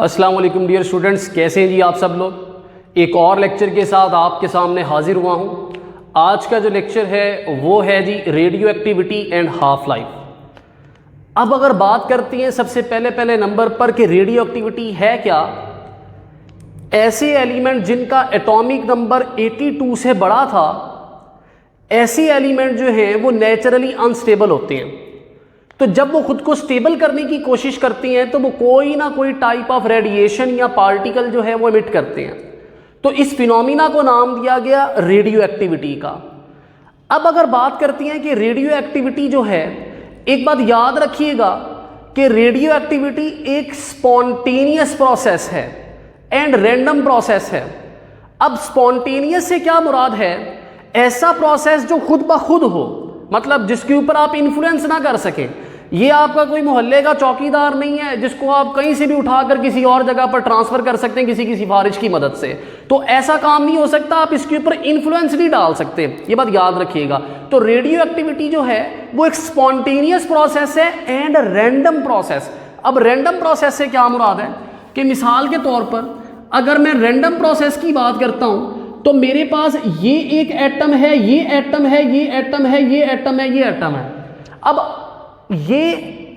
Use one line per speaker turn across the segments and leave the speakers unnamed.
अस्सलाम वालेकुम dear students, कैसे हैं जी आप सब लोग। एक और लेक्चर के साथ आपके सामने हाजिर हुआ हूं। आज का जो लेक्चर है वो है जी radioactivity and half life. अब अगर बात करती हैं सबसे पहले नंबर पर कि रेडियो एक्टिविटी है क्या। ऐसे एलिमेंट जिनका एटॉमिक नंबर 82 से बड़ा था, ऐसे एलिमेंट जो हैं वो नेचुरली अनस्टेबल होते हैं। तो जब वो खुद को स्टेबल करने की कोशिश करती हैं तो वो कोई ना कोई टाइप ऑफ रेडिएशन या पार्टिकल जो है वो एमिट करते हैं। तो इस फिनोमिना को नाम दिया गया रेडियो एक्टिविटी का। अब अगर बात करती हैं कि रेडियो एक्टिविटी जो है, एक बात याद रखिएगा कि रेडियो एक्टिविटी एक स्पॉन्टेनियस प्रोसेस है एंड रैंडम प्रोसेस है। अब स्पॉन्टेनियस से क्या मुराद है? ऐसा प्रोसेस जो खुद ब खुद हो, मतलब जिसके ऊपर आप इन्फ्लुएंस ना कर सकें। ये आपका कोई मोहल्ले का चौकीदार नहीं है जिसको आप कहीं से भी उठाकर किसी और जगह पर ट्रांसफर कर सकते हैं किसी की सिफारिश की मदद से। तो ऐसा काम नहीं हो सकता, आप इसके ऊपर इन्फ्लुएंस नहीं डाल सकते, ये बात याद रखिएगा। तो रेडियो एक्टिविटी जो है वो एक स्पॉन्टेनियस प्रोसेस है एंड रैंडम प्रोसेस। अब रैंडम प्रोसेस से क्या मुराद है कि मिसाल के तौर पर अगर मैं रैंडम प्रोसेस की बात करता हूं तो मेरे पास ये एक एटम है, ये एटम है, ये एटम है, ये एटम है, ये एटम है। अब ये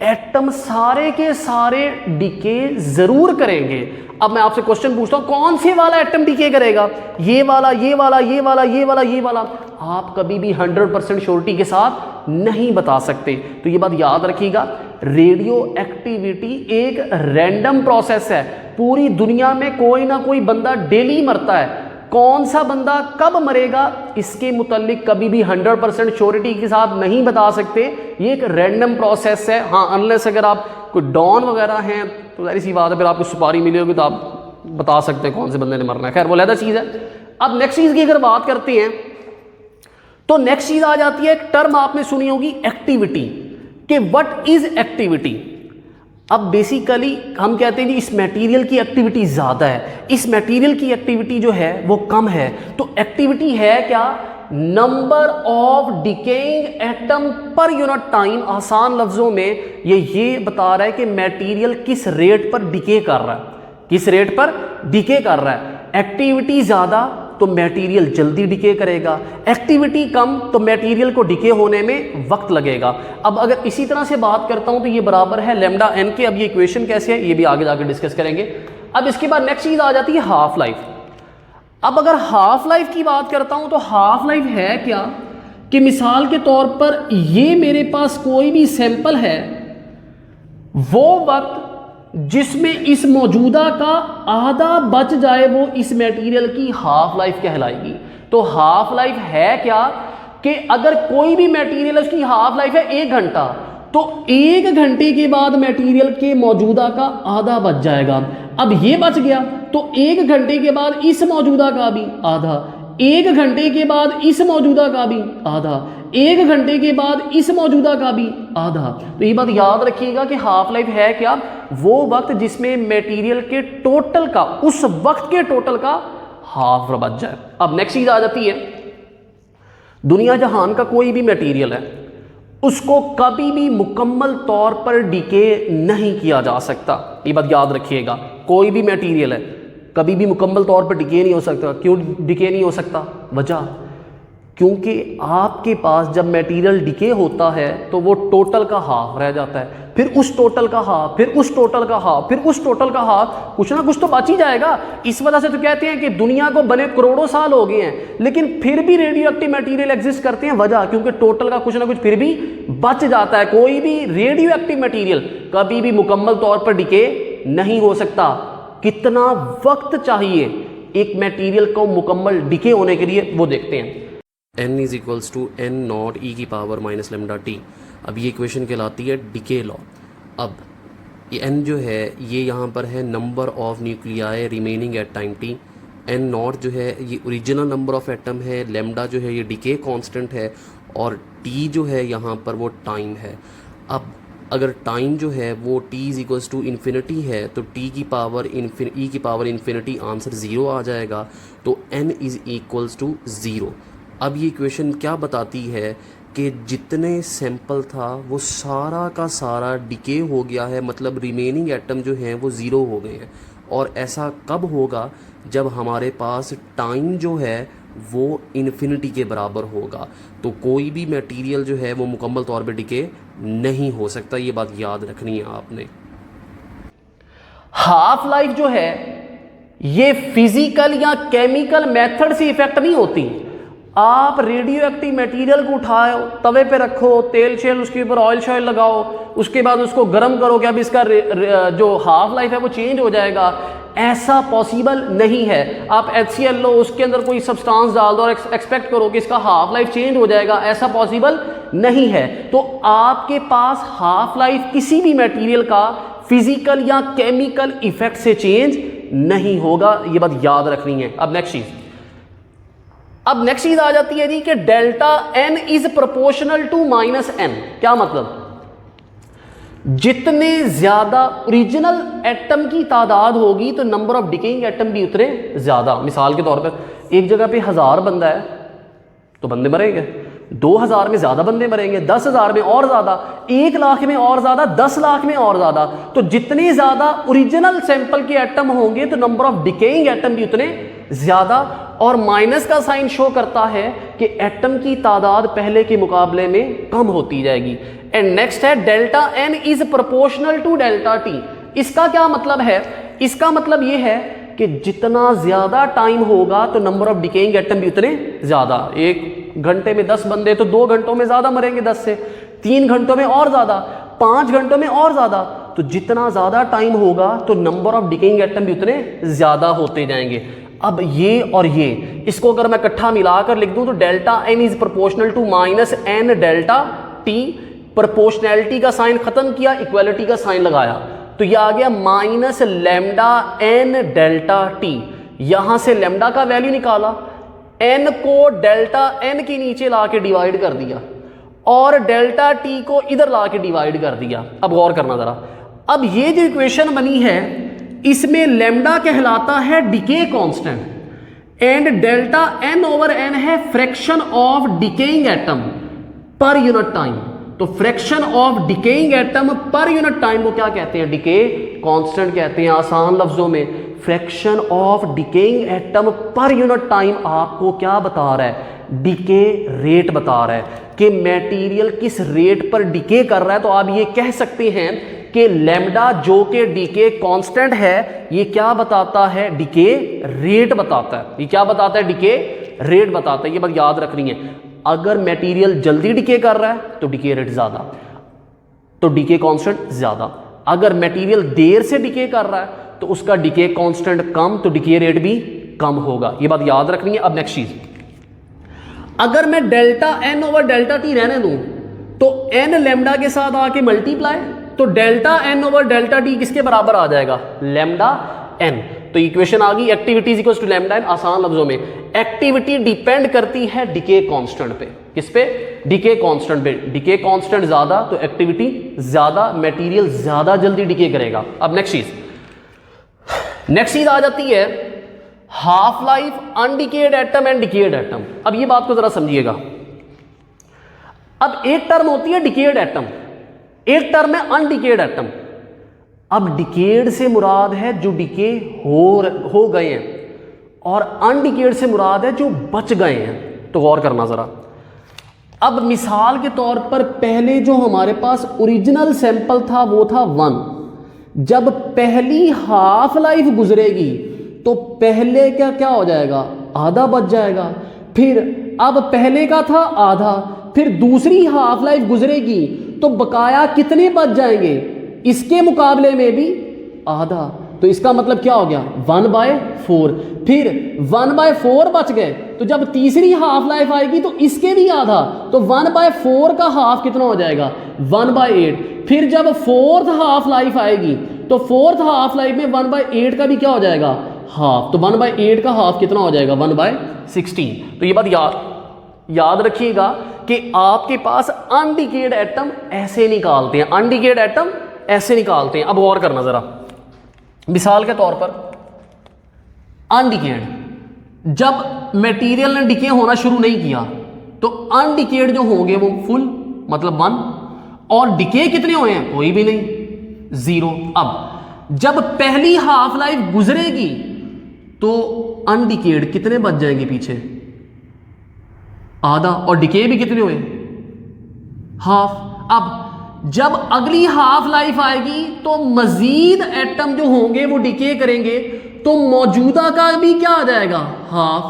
एटम सारे के सारे डिके जरूर करेंगे। अब मैं आपसे क्वेश्चन पूछता हूं, कौन से वाला एटम डिके करेगा? ये वाला, ये वाला, ये वाला, ये वाला, ये वाला। आप कभी भी 100% श्योरिटी के साथ नहीं बता सकते। तो ये बात याद रखिएगा, रेडियो एक्टिविटी एक रैंडम प्रोसेस है। पूरी दुनिया में कोई ना कोई बंदा डेली मरता है। कौन सा बंदा कब मरेगा इसके मुतालिक कभी भी 100% श्योरिटी के साथ नहीं बता सकते। ये एक रैंडम प्रोसेस है। हाँ, अनलेस अगर आप कोई डॉन वगैरह हैं तो जाहिर सी बात है, फिर आपको सुपारी मिली होगी तो आप बता सकते हैं कौन से बंदे ने मरना है। खैर, वो अलग चीज़ है। अब नेक्स्ट चीज़ की अगर बात करते हैं तो नेक्स्ट चीज़ आ जाती है, एक टर्म आपने सुनी होगी एक्टिविटी, कि व्हाट इज एक्टिविटी। अब बेसिकली हम कहते हैं कि इस मटेरियल की एक्टिविटी ज़्यादा है, इस मटेरियल की एक्टिविटी जो है वो कम है। तो एक्टिविटी है क्या? Number of decaying atom per unit time. आसान लफ्ज़ों में ये बता रहा है कि मटेरियल किस रेट पर डिके कर रहा है, किस रेट पर डिके कर रहा है। एक्टिविटी ज़्यादा तो मटेरियल जल्दी डिके करेगा, एक्टिविटी कम तो मटेरियल को डिके होने में वक्त लगेगा। अब अगर इसी तरह से बात करता हूं तो ये बराबर है लैम्डा एन के। अब ये इक्वेशन कैसे है ये भी आगे जाकर डिस्कस करेंगे। अब इसके बाद नेक्स्ट चीज आ जाती है हाफ लाइफ। अब अगर हाफ लाइफ की बात करता हूं तो हाफ लाइफ है क्या कि मिसाल के तौर पर ये मेरे पास कोई भी सैंपल है, वो वक्त जिसमें इस मौजूदा का आधा बच जाए वो इस मटेरियल की हाफ लाइफ कहलाएगी। तो हाफ लाइफ है क्या कि अगर कोई भी मटेरियल उसकी हाफ लाइफ है 1 घंटा, तो 1 घंटे के बाद मटेरियल के मौजूदा का आधा बच जाएगा। अब ये बच गया तो 1 घंटे के बाद इस मौजूदा का भी आधा, 1 घंटे के बाद इस मौजूदा का भी आधा, 1 घंटे के बाद इस मौजूदा का भी आधा। तो ये बात याद रखिएगा कि हाफ लाइफ है क्या? वो वक्त जिसमें मटेरियल के टोटल का, उस वक्त के टोटल का हाफ बच जाए। अब नेक्स्ट चीज आ जाती है, दुनिया जहान का कोई भी मटेरियल है उसको कभी भी मुकम्मल तौर पर डिके नहीं किया जा सकता। ये बात याद रखिएगा, कोई भी मटेरियल है कभी भी मुकम्मल तौर पर डिके नहीं हो सकता। क्यों डिके नहीं हो सकता? वजह, क्योंकि आपके पास जब मटेरियल डिके होता है तो वो टोटल का हाफ रह जाता है, फिर उस टोटल का हाफ, फिर उस टोटल का हाफ, फिर उस टोटल का हाफ, कुछ ना कुछ तो बच ही जाएगा। इस वजह से तो कहते हैं कि दुनिया को बने करोड़ों साल हो गए हैं लेकिन फिर भी रेडियो एक्टिव मटेरियल एग्जिस्ट करते हैं। वजह, क्योंकि टोटल का कुछ ना कुछ फिर भी बच जाता है। कोई भी रेडियो एक्टिव मटेरियल कभी भी मुकम्मल तौर पर डिके नहीं हो सकता। कितना वक्त चाहिए एक मटेरियल को मुकम्मल डिके होने के लिए वो देखते हैं।
n is equals to n not e की पावर माइनस लेमडा टी। अब ये इक्वेशन कहलाती है डिके लॉ। अब ये n जो है ये यहाँ पर है number of nuclei remaining at time t। n not जो है ये ओरिजिनल नंबर ऑफ एटम है, लेमडा जो है ये डिके कांस्टेंट है, और t जो है यहाँ पर वो टाइम है। अब अगर टाइम जो है वो t is equals to infinity है तो e की पावर इन्फिनिटी आंसर 0 आ जाएगा। तो n इज इक्वल्स टू 0। अब ये इक्वेशन क्या बताती है कि जितने सैंपल था वो सारा का सारा डिके हो गया है, मतलब रिमेनिंग एटम जो हैं वो ज़ीरो हो गए हैं। और ऐसा कब होगा? जब हमारे पास टाइम जो है वो इन्फिनिटी के बराबर होगा। तो कोई भी मटेरियल जो है वो मुकम्मल तौर पे डिके नहीं हो सकता, ये बात याद रखनी है आपने।
हाफ लाइफ जो है ये फिजिकल या केमिकल मेथड से इफेक्ट नहीं होती। आप रेडियो एक्टिव मटेरियल को उठाओ, तवे पे रखो, तेल शेल उसके ऊपर ऑयल शॉयल लगाओ, उसके बाद उसको गर्म करो, क्या अब इसका जो हाफ लाइफ है वो चेंज हो जाएगा? ऐसा पॉसिबल नहीं है। आप HCl लो, उसके अंदर कोई सब्सटेंस डाल दो और एक्सपेक्ट करो कि इसका हाफ लाइफ चेंज हो जाएगा, ऐसा पॉसिबल नहीं है। तो आपके पास हाफ लाइफ किसी भी मटेरियल का फिजिकल या केमिकल इफेक्ट से चेंज नहीं होगा, ये बात याद रखनी है। अब नेक्स्ट चीज आ जाती है जी कि delta n is proportional to -n। क्या मतलब? जितने ज्यादा ओरिजिनल एटम की तादाद होगी तो नंबर ऑफ डिकेइंग एटम भी उतने ज्यादा। मिसाल के तौर पर एक जगह पे 1000 बंदा है तो बंदे मरेंगे, 2000 में ज्यादा बंदे मरेंगे, 10,000 में और ज्यादा, 1 लाख में और ज्यादा, 10 लाख में और ज्यादा। तो जितने ज्यादा ओरिजिनल सैंपल के एटम होंगे तो नंबर ऑफ डिकेइंग एटम भी उतने ज्यादा। और माइनस का साइन शो करता है कि एटम की तादाद पहले के मुकाबले में कम होती जाएगी। एंड नेक्स्ट है delta n is proportional to delta t। इसका क्या मतलब है? इसका मतलब यह है कि जितना ज्यादा टाइम होगा तो नंबर ऑफ डिकेइंग एटम भी उतने ज्यादा। 1 घंटे में 10 बंदे तो 2 घंटों में ज्यादा मरेंगे 10 से, 3 घंटों में और ज्यादा, 5 घंटों में और ज्यादा। तो जितना ज्यादा टाइम होगा तो नंबर ऑफ डिकेइंग एटम भी उतने ज्यादा होते जाएंगे। अब ये और ये, इसको अगर मैं इकट्ठा मिलाकर लिख दूं तो delta n is proportional to -n delta t। Proportionality का साइन खत्म किया, इक्वालिटी का साइन लगाया, तो ये आ गया -λn डेल्टा t। यहां से लैम्डा का वैल्यू निकाला, n को डेल्टा n के नीचे ला के डिवाइड कर दिया और डेल्टा t को इधर ला के डिवाइड कर दिया। अब गौर करना जरा, अब ये जो इक्वेशन बनी है इसमें लैम्डा कहलाता है decay constant and delta n over n है fraction of decaying atom per unit time. तो fraction of decaying atom per unit time को क्या कहते हैं? डिके कांस्टेंट कहते हैं। आसान लफ्जों में fraction of decaying atom per unit time आपको क्या बता रहा है? डिके रेट बता रहा है कि मटेरियल किस रेट पर डिके कर रहा है। तो आप ये कह सकते हैं कि लैम्डा जो कि डीके कांस्टेंट है ये क्या बताता है? डिके रेट बताता है। ये क्या बताता है? डिके रेट बताता है। ये बात याद रखनी है। अगर मटेरियल जल्दी डिके कर रहा है तो डिके रेट ज्यादा, तो डिके कांस्टेंट ज्यादा। अगर मटेरियल देर से डिके कर रहा है तो उसका डिके कांस्टेंट कम, तो डिके रेट भी कम होगा। ये बात याद रखनी है। अब नेक्स्ट चीज, अगर मैं delta n over delta t रहने दूं तो n लैम्डा के साथ आके मल्टीप्लाई, तो delta n over delta t किसके बराबर आ जाएगा? Lambda n। तो इक्वेशन आ गई activity is equal to lambda n। आसान लफ्जों में एक्टिविटी डिपेंड करती है डिके कांस्टेंट पे। किस पे? डिके कांस्टेंट पे। डिके कांस्टेंट ज्यादा तो एक्टिविटी ज्यादा, मटेरियल ज्यादा जल्दी डिके करेगा। अब नेक्स्ट चीज आ जाती है half life undecayed atom and decayed atom. अब ये बात को जरा समझिएगा। अब एक टर्म होती है डिकेड एटम, एक टर्म है अनडिकेड एटम। अब डिकेड से मुराद है जो डिके हो गए हैं और अनडिकेड से मुराद है जो बच गए हैं। तो गौर करना जरा। अब मिसाल के तौर पर पहले जो हमारे पास ओरिजिनल सैंपल था वो था 1। जब पहली हाफ लाइफ गुजरेगी तो पहले का क्या हो जाएगा? आधा बच जाएगा। फिर अब पहले का था आधा, फिर दूसरी हाफ लाइफ गुजरेगी तो बकाया कितने बच जाएंगे? इसके मुकाबले में भी आधा। तो इसका मतलब क्या हो गया? 1/4। फिर 1/4 बच गए, तो जब तीसरी हाफ लाइफ आएगी तो इसके भी आधा, तो 1/4 का हाफ कितना हो जाएगा? 1/8। फिर जब फोर्थ हाफ लाइफ आएगी तो फोर्थ हाफ लाइफ में 1/8 का भी क्या हो जाएगा? हाफ। तो 1/8 का हाफ कितना हो जाएगा? 1/16। तो ये बात याद रखिएगा कि आपके पास अनडिकेड एटम ऐसे निकालते हैं, अनडिकेड एटम ऐसे निकालते हैं। अब गौर करना जरा। मिसाल के तौर पर अनडिकेड, जब मटेरियल ने डिके होना शुरू नहीं किया तो अनडिकेड जो होंगे वो फुल मतलब 1, और डिके कितने हुए हैं? कोई भी नहीं, 0। अब जब पहली हाफ लाइफ गुजरेगी तो अनडिकेड कितने बच जाएंगे पीछे, आधा, और डिके भी कितने हुए, हाफ। अब जब अगली हाफ लाइफ आएगी तो मजीद एटम जो होंगे वो डिके करेंगे, तो मौजूदा का भी क्या आ जाएगा, हाफ।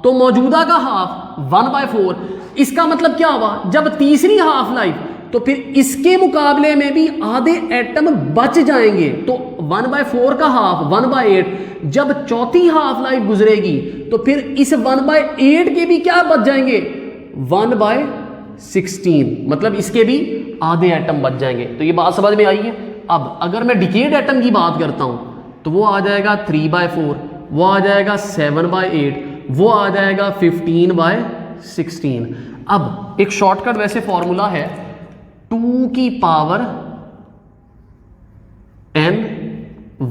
तो मौजूदा का हाफ 1/4। इसका मतलब क्या हुआ, जब तीसरी हाफ लाइफ तो फिर इसके मुकाबले में भी आधे एटम बच जाएंगे, तो 1/4 का हाफ 1/8। जब चौथी हाफ लाइफ गुजरेगी तो फिर इस 1/8 के भी क्या बच जाएंगे, 1/16, मतलब इसके भी आधे एटम बच जाएंगे। तो ये बात समझ में आई है। अब अगर मैं डिकेड एटम की बात करता हूं तो वो आ जाएगा 3/4, वो आ जाएगा 7/8, वो आ जाएगा 15/16। अब एक शॉर्टकट वैसे फॉर्मूला है 2 की पावर n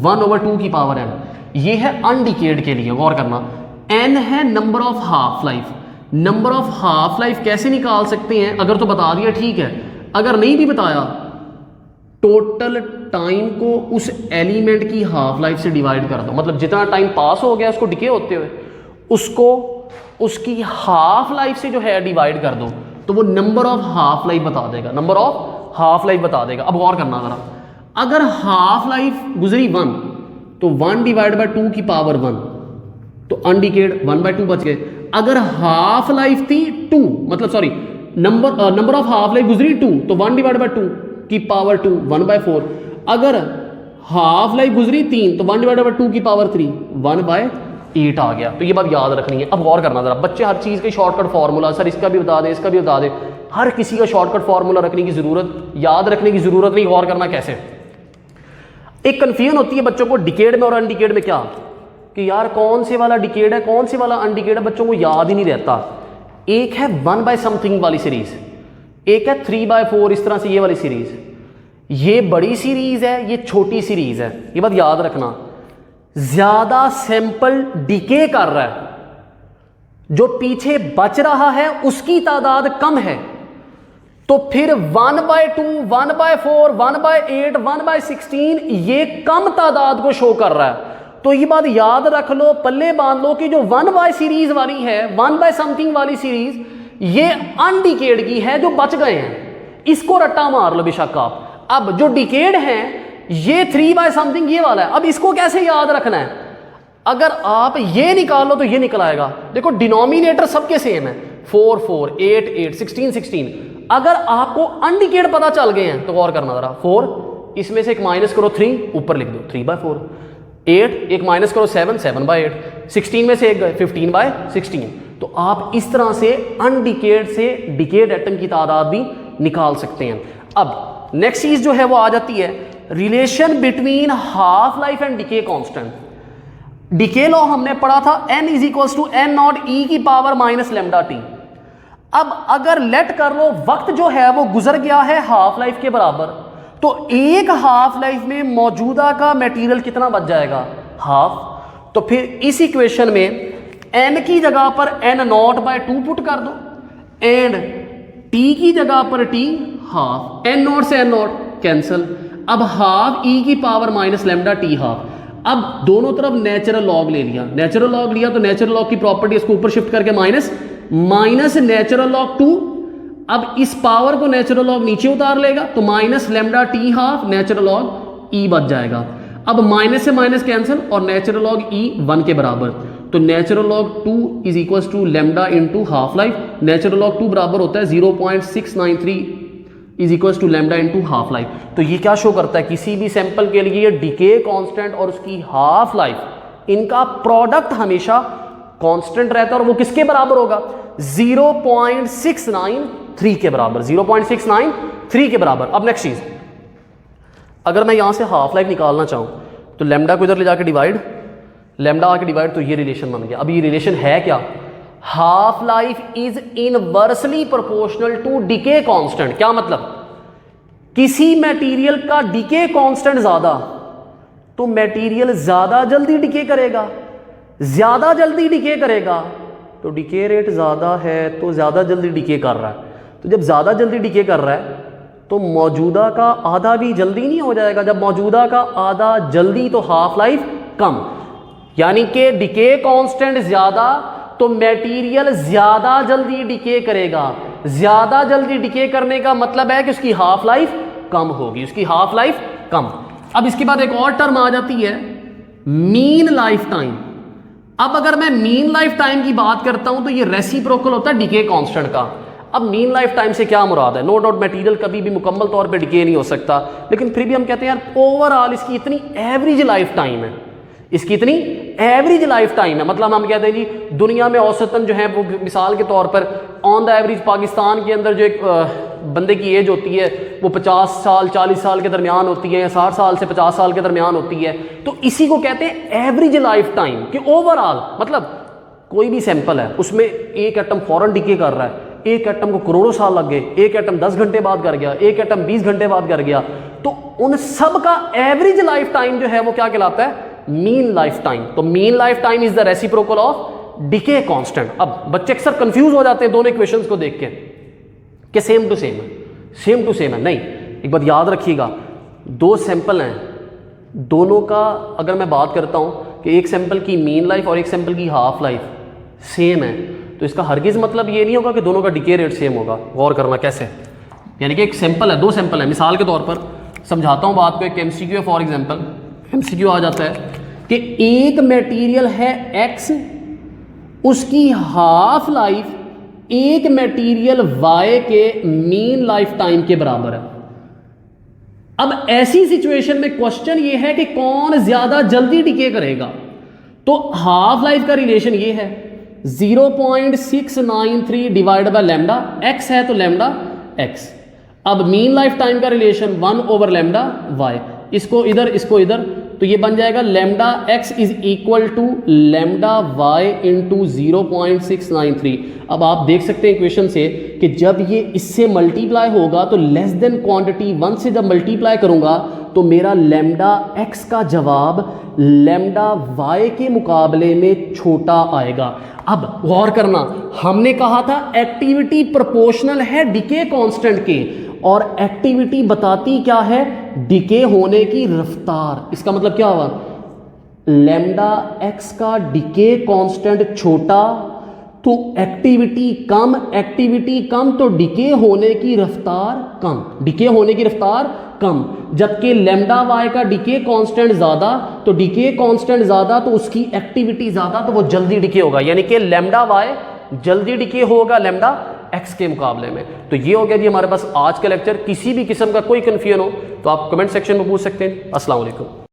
1/2 की पावर n, ये है अनडिकेड के लिए, गौर करना। n है number of half life. Number of half life कैसे निकाल सकते हैं, अगर तो बता दिया ठीक है, अगर नहीं भी बताया टोटल टाइम को उस एलिमेंट की हाफ लाइफ से डिवाइड कर दो, मतलब जितना टाइम पास हो गया उसको डिके होते हुए उसको उसकी हाफ लाइफ से जो है डिवाइड कर दो, तो वो नंबर ऑफ हाफ लाइफ बता देगा, नंबर ऑफ हाफ लाइफ बता देगा। अब गौर करना जरा, अगर हाफ लाइफ गुजरी 1 तो 1/2 की पावर 1, तो अनडिकेड 1/2 बच गए। अगर हाफ लाइफ थी 2, मतलब sorry number of half life गुजरी 2 तो 1/2 की पावर 2 1/4। अगर हाफ लाइफ गुजरी 3 तो 1/2 की पावर 3 1/8 आ गया। तो ये बात याद रखनी है। अब गौर करना जरा, बच्चे हर चीज़ के शॉर्टकट फार्मूला, सर इसका भी बता दें, इसका भी बता दें, हर किसी का शॉर्टकट फार्मूला रखने की जरूरत, याद रखने की जरूरत नहीं। गौर करना कैसे, एक कंफ्यूजन होती है बच्चों को डिकेड में और अनडिकेड में, क्या कि यार कौन से वाला डिकेड है कौन से वाला अनडिकेड है, बच्चों को याद ही नहीं रहता। एक है 1/something वाली सीरीज, एक है 3/4, इस तरह से ये वाली सीरीज, ये बड़ी सीरीज है, ये छोटी सीरीज है। ये बात याद रखना, ज्यादा सैंपल डिके कर रहा है, जो पीछे बच रहा है उसकी तादाद कम है, तो फिर 1/2, 1/4, 1/8, 1/16 ये कम तादाद को शो कर रहा है। तो ये बात याद रख लो, पल्ले बांध लो कि जो 1 सीरीज वाली है, 1/something वाली सीरीज, ये अनडिकेड की है, जो बच गए हैं, इसको रट्टा मार लो बेशक आप। अब जो डिकेड है ये 3/something ये वाला है। अब इसको कैसे याद रखना है, अगर आप ये निकालो तो ये निकल आएगा। देखो डिनोमिनेटर सबके सेम है, 4 4, 8 8, 16 16। अगर आपको अनडिकेड पता चल गए हैं तो गौर करना जरा, 4 इसमें से एक माइनस करो 3, ऊपर लिख दो 3/4, 8 एक माइनस करो 7, 7/8, 16 में से एक गए 15/16। तो आप इस तरह से अनडिकेड से डिकेड एटम की तादाद भी निकाल सकते हैं। अब नेक्स्ट चीज जो है वो आ जाती है relation between half life and decay constant. Decay law हमने पढ़ा था, n = n0 e की पावर -λt। अब अगर लेट कर लो वक्त जो है वो गुजर गया है हाफ लाइफ के बराबर, तो एक हाफ लाइफ में मौजूदा का मटेरियल कितना बच जाएगा, हाफ। तो फिर इस इक्वेशन में n की जगह पर n0/2 पुट कर दो एंड t की जगह पर t हाफ, n0 से n0 कैंसिल। अब हाफ e की पावर -λt हाफ। अब दोनों तरफ नेचुरल लॉग ले लिया, नेचुरल लॉग लिया तो नेचुरल लॉग की प्रॉपर्टी इसको ऊपर शिफ्ट करके माइनस नेचुरल लॉग 2। अब इस पावर को नेचुरल लॉग नीचे उतार लेगा तो -λt half natural log e बच जाएगा। अब माइनस से माइनस कैंसिल और नेचुरल लॉग e 1 के बराबर, तो natural log 2 = lambda into half life. Natural log 2 बराबर होता है 0.693 = लैम्डा इंटू हाफ लाइफ। तो ये क्या शो करता है, किसी भी सैंपल के लिए डिके कांस्टेंट और उसकी हाफ लाइफ, इनका प्रोडक्ट हमेशा कांस्टेंट रहता है और वो किसके बराबर होगा, 0.693 के बराबर, 0.693 के बराबर। अब नेक्स्ट चीज, अगर मैं यहां से हाफ लाइफ निकालना चाहूं तो लैम्डा को इधर ले जाके डिवाइड, लैम्डा आके डिवाइड, तो ये रिलेशन बन गया। अब ये रिलेशन है क्या, half life is inversely proportional to decay constant. क्या मतलब, किसी मटेरियल का डिके कांस्टेंट ज्यादा तो मटेरियल ज्यादा जल्दी डिके करेगा, ज्यादा जल्दी डिके करेगा तो डिके रेट ज्यादा है तो ज्यादा जल्दी डिके कर रहा है। तो जब ज्यादा जल्दी डिके कर रहा है तो मौजूदा का आधा भी जल्दी नहीं हो जाएगा? जब मौजूदा का आधा जल्दी तो हाफ लाइफ कम, यानी कि डिके कांस्टेंट ज़्यादा तो मटेरियल ज़्यादा जल्दी डिके करेगा। ज़्यादा जल्दी डिके करने का मतलब है कि उसकी हाफ लाइफ कम होगी, उसकी हाफ लाइफ कम। अब इसके बाद एक और टर्म आ जाती है मीन लाइफ टाइम। अब अगर मैं मीन लाइफ टाइम की बात करता हूं तो ये रेसिप्रोकल होता है डिके कांस्टेंट का। अब मीन लाइफ टाइम से क्या मुराद है? नो डाउट मटेरियल कभी भी मुकम्मल तौर पे डिके नहीं हो सकता, लेकिन फिर भी हम कहते हैं यार ओवरऑल इसकी इतनी एवरेज लाइफ टाइम है, इसकी इतनी एवरेज लाइफ टाइम है। मतलब हम कहते हैं जी दुनिया में औसतन जो है वो मिसाल के तौर पर ऑन द एवरेज पाकिस्तान के अंदर जो एक बंदे की एज होती है वो 50 साल 40 साल के दरमियान होती है, या 60 साल से 50 साल के दरमियान होती है। तो इसी को कहते हैं एवरेज लाइफ टाइम कि ओवरऑल मतलब कोई भी सैंपल है उसमें एक एटम फौरन डिके कर रहा है, एक एटम को करोड़ों साल लग गए, एक एटम 10 घंटे बाद कर गया, एक एटम 20 घंटे बाद कर गया, तो उन सब का एवरेज लाइफ टाइम जो है वो क्या कहलाता है? Mean life time. तो mean life time is the reciprocal of decay constant. अब बच्चे अक्सर कंफ्यूज हो जाते हैं दोनों इक्वेशंस को देख के कि सेम टू सेम है, सेम टू सेम है। नहीं, एक बात याद रखिएगा, दो सैंपल हैं, दोनों का अगर मैं बात करता हूं कि एक सैंपल की मीन लाइफ और एक सैंपल की हाफ लाइफ सेम है, तो इसका हरगिज मतलब ये नहीं होगा कि दोनों का डिके रेट सेम होगा। गौर करना कैसे, यानी कि एक सैंपल है, दो सैंपल है। मिसाल के तौर पर समझाता हूं बात को, एक एमसीक्यू है। फॉर एग्जांपल एमसीक्यू आ जाता है कि एक मटेरियल है एक्स, उसकी हाफ लाइफ एक मटेरियल वाई के मीन लाइफ टाइम के बराबर है। अब ऐसी सिचुएशन में क्वेश्चन ये है कि कौन ज्यादा जल्दी डिके करेगा। तो हाफ लाइफ का रिलेशन ये है 0.693 डिवाइड बाय लैम्डा, एक्स है तो लैम्डा एक्स। अब मीन लाइफ टाइम का रिलेशन 1/लैम्डा वाई, इसको इधर इसको इधर, तो ये बन जाएगा lambda X is equal to lambda Y into 0.693। अब आप देख सकते हैं इक्वेशन से कि जब ये इससे मल्टीप्लाई होगा तो लेस देन क्वांटिटी 1 से जब मल्टीप्लाई करूंगा तो मेरा लैम्डा एक्स का जवाब लैम्डा वाई के मुकाबले में छोटा आएगा। अब गौर करना, हमने कहा था एक्टिविटी प्रोपोर्शनल है डिके कांस्टेंट के, और एक्टिविटी बताती क्या है? डिके होने की रफ्तार। इसका मतलब क्या हुआ? लैम्डा एक्स का डिके कांस्टेंट छोटा तो एक्टिविटी कम, एक्टिविटी कम तो डिके होने की रफ्तार कम, डिके होने की रफ्तार कम। जबकि लैम्डा वाई का डिके कांस्टेंट ज्यादा तो डिके कांस्टेंट ज्यादा तो उसकी एक्टिविटी ज्यादा, तो वो जल्दी डिके होगा, यानी कि लैम्डा वाई जल्दी डिके होगा लैम्डा एक्स के मुकाबले में। तो ये हो गया जी हमारे पास आज का लेक्चर। किसी भी किस्म का कोई कन्फ्यूजन हो तो आप कमेंट सेक्शन में पूछ सकते हैं। अस्सलाम वालेकुम।